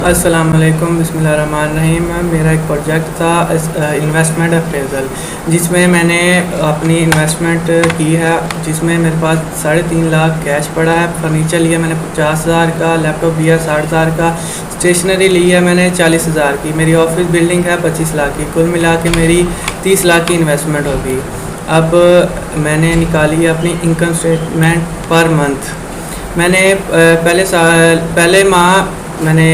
अस्सलाम वालेकुम, बिस्मिल्लाहिर्रहमानिर्रहीम। मेरा एक प्रोजेक्ट था इन्वेस्टमेंट अप्रेज़ल, जिसमें मैंने अपनी इन्वेस्टमेंट की है, जिसमें मेरे पास 3.5 लाख कैश पड़ा है। फर्नीचर लिया मैंने 50,000 का, लैपटॉप लिया 60,000 का, स्टेशनरी ली है मैंने 40,000 की, मेरी ऑफिस बिल्डिंग है 25 लाख की। कुल मिला के मेरी 30 लाख की इन्वेस्टमेंट होगी। अब मैंने निकाली है अपनी इनकम स्टेटमेंट पर मंथ। मैंने पहले माह मैंने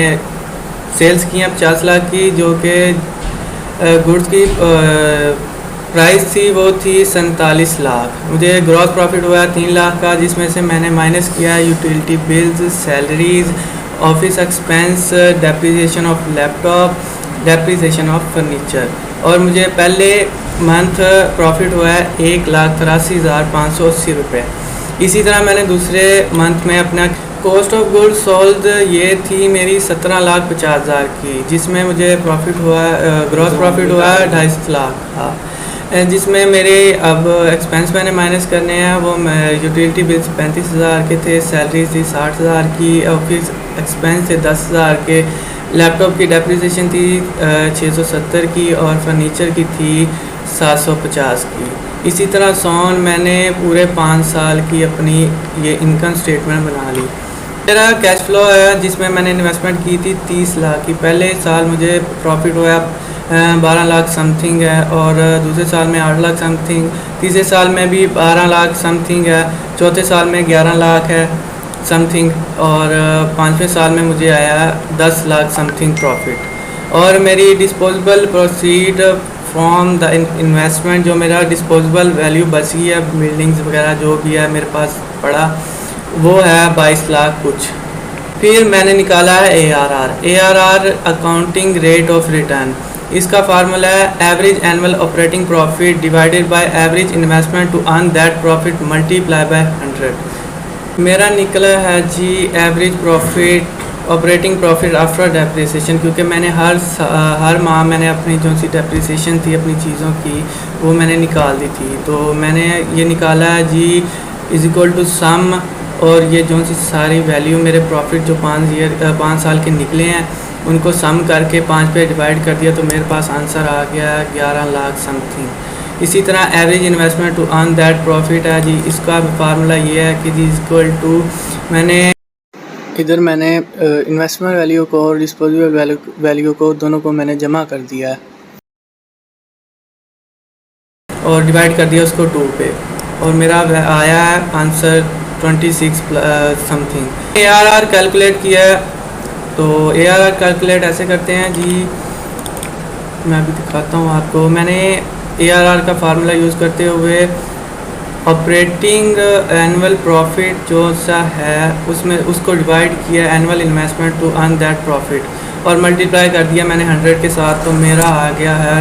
सेल्स की हैं 50 लाख की, जो कि गुड्स की प्राइस थी वो थी 47 लाख। मुझे ग्रॉस प्रॉफिट हुआ 3 लाख का, जिसमें से मैंने माइनस किया है utility bills, salaries, office expense, depreciation of laptop, depreciation of furniture. और मुझे पहले मंथ प्रॉफिट हुआ है 1,83,580 रुपये। इसी तरह मैंने दूसरे मंथ में अपना कॉस्ट ऑफ गुड्स सोल्ड ये थी मेरी 17,50,000 की, जिसमें मुझे प्रॉफिट हुआ, ग्रॉस प्रॉफिट हुआ 2.5 लाख का, जिसमें मेरे अब एक्सपेंस मैंने माइनस करने हैं। वो यूटिलिटी बिल्स 35,000 के थे, सैलरी थी 60,000 की, ऑफिस एक्सपेंस थे 10,000 के, लैपटॉप की डेप्रिसिएशन थी 670 की, और फर्नीचर की थी 750 की। इसी तरह सोन मैंने पूरे 5 साल की अपनी ये इनकम स्टेटमेंट बना ली। मेरा कैश फ्लो है, जिसमें मैंने इन्वेस्टमेंट की थी 30 लाख की। पहले साल मुझे प्रॉफिट हुआ 12 लाख समथिंग है, और दूसरे साल में 8 लाख समथिंग, तीसरे साल में भी 12 लाख समथिंग है, चौथे साल में 11 लाख है समथिंग, और पाँचवें साल में मुझे आया 10 लाख समथिंग प्रॉफिट। और मेरी disposable proceed from the investment, जो मेरा डिस्पोजेबल वैल्यू बची है, बिल्डिंग्स वगैरह जो भी है मेरे पास पड़ा, वो है 22 लाख कुछ। फिर मैंने निकाला है ARR accounting rate of return. इसका फार्मूला है average annual operating profit divided by average investment to earn that profit multiply by 100। मेरा निकला है जी average profit, operating profit after depreciation, क्योंकि मैंने हर माह मैंने अपनी जो सी डेप्रिसिएशन थी अपनी चीज़ों की, वो मैंने निकाल दी थी। तो मैंने ये निकाला है जी इज इक्वल टू सम, और ये जो सी सारी वैल्यू मेरे प्रॉफिट जो 5 साल के निकले हैं, उनको सम करके 5 पे डिवाइड कर दिया, तो मेरे पास आंसर आ गया 11 लाख समथिंग। इसी तरह average investment to earn that profit है जी, इसका फार्मूला ये है कि जी इज इक्वल टू, मैंने इन्वेस्टमेंट वैल्यू को और डिस्पोजेबल वैल्यू को दोनों को मैंने जमा कर दिया है और डिवाइड कर दिया उसको 2 पे, और मेरा आया है आंसर 26 समथिंग। ARR कैलकुलेट किया है, तो ARR कैलकुलेट ऐसे करते हैं जी, मैं अभी दिखाता हूँ आपको। मैंने ARR का फार्मूला यूज़ करते हुए ऑपरेटिंग एनुअल प्रॉफिट जो सा है उसमें उसको डिवाइड किया annual investment to earn that profit, और मल्टीप्लाई कर दिया मैंने 100 के साथ, तो मेरा आ गया है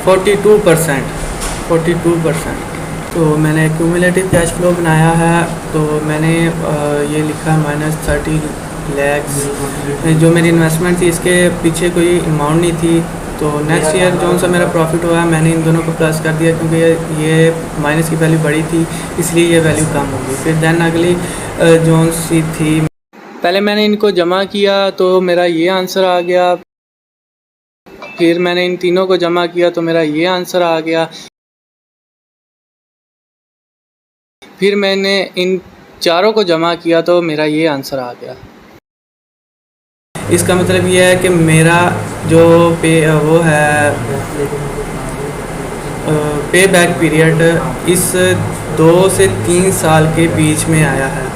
42%। तो मैंने क्यूमुलेटिव कैश फ्लो बनाया है, तो मैंने ये लिखा -30 लैक्स। जो मेरी इन्वेस्टमेंट थी इसके पीछे कोई अमाउंट नहीं थी, तो नेक्स्ट ईयर जो सा मेरा प्रॉफिट हुआ है मैंने इन दोनों को प्लस कर दिया, क्योंकि ये माइनस की वैल्यू बड़ी थी, इसलिए ये वैल्यू कम होगी। फिर देन अगली जो सी थी, पहले मैंने इनको जमा किया तो मेरा ये आंसर आ गया, फिर मैंने इन तीनों को जमा किया तो मेरा ये आंसर आ गया, फिर मैंने इन चारों को जमा किया तो मेरा ये आंसर आ गया। इसका मतलब ये है कि मेरा जो वो है पे बैक पीरियड इस 2 से 3 साल के बीच में आया है,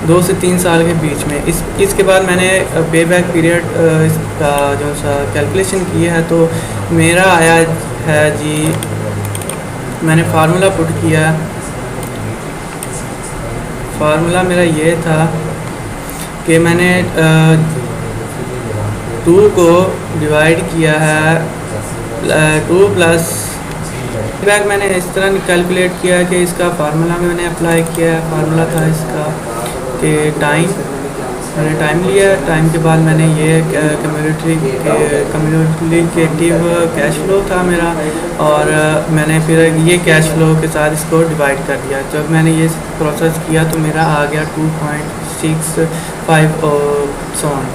2 से 3 साल के बीच में। इसके बाद मैंने पे बैक पीरियड इसका जो सा कैलकुलेशन किया है, तो मेरा आया है जी, मैंने फार्मूला पुट किया, फार्मूला मेरा ये था कि मैंने 2 को डिवाइड किया है 2 प्लस बैक। मैंने इस तरह कैलकुलेट किया कि इसका फार्मूला मैंने अप्लाई किया है। फार्मूला था इसका कि टाइम, मैंने टाइम लिया, टाइम के बाद मैंने ये कम्युनिकेटिव कैश फ्लो था मेरा, और मैंने फिर ये कैश फ्लो के साथ इसको डिवाइड कर दिया। जब मैंने ये प्रोसेस किया तो मेरा आ गया 2.65 और सो ऑन।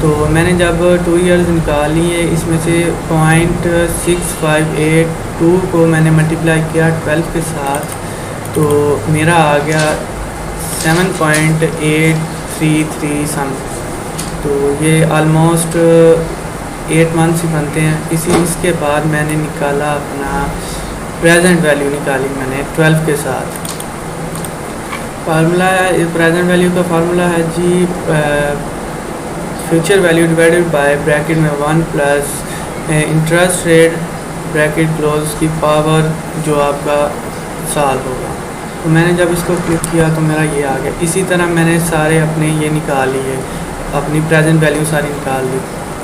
तो मैंने जब 2 इयर्स निकाल लिए, इसमें से 0.6582 को मैंने मल्टीप्लाई किया 12 के साथ, तो मेरा आ गया 7.833 सम। तो ये आलमोस्ट 8 मंथ्स ही बनते हैं। इसके बाद मैंने निकाला अपना प्रेजेंट वैल्यू, निकाली मैंने 12 के साथ। फार्मूला है, प्रेजेंट वैल्यू का फार्मूला है जी future value divided by bracket में 1 plus interest rate bracket close की पावर जो आपका साल होगा। तो मैंने जब इसको क्लिक किया तो मेरा ये आ गया। इसी तरह मैंने सारे अपने ये निकाल लिए, अपनी प्रेजेंट वैल्यू सारी निकाल ली।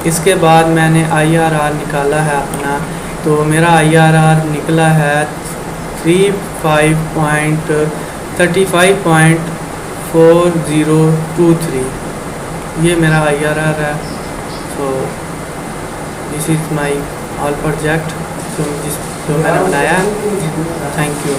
इसके बाद मैंने IRR निकाला है अपना, तो मेरा IRR निकला है 35.4023। ये मेरा IRR है। So this is my all project जो मैंने बनाया। Thank you.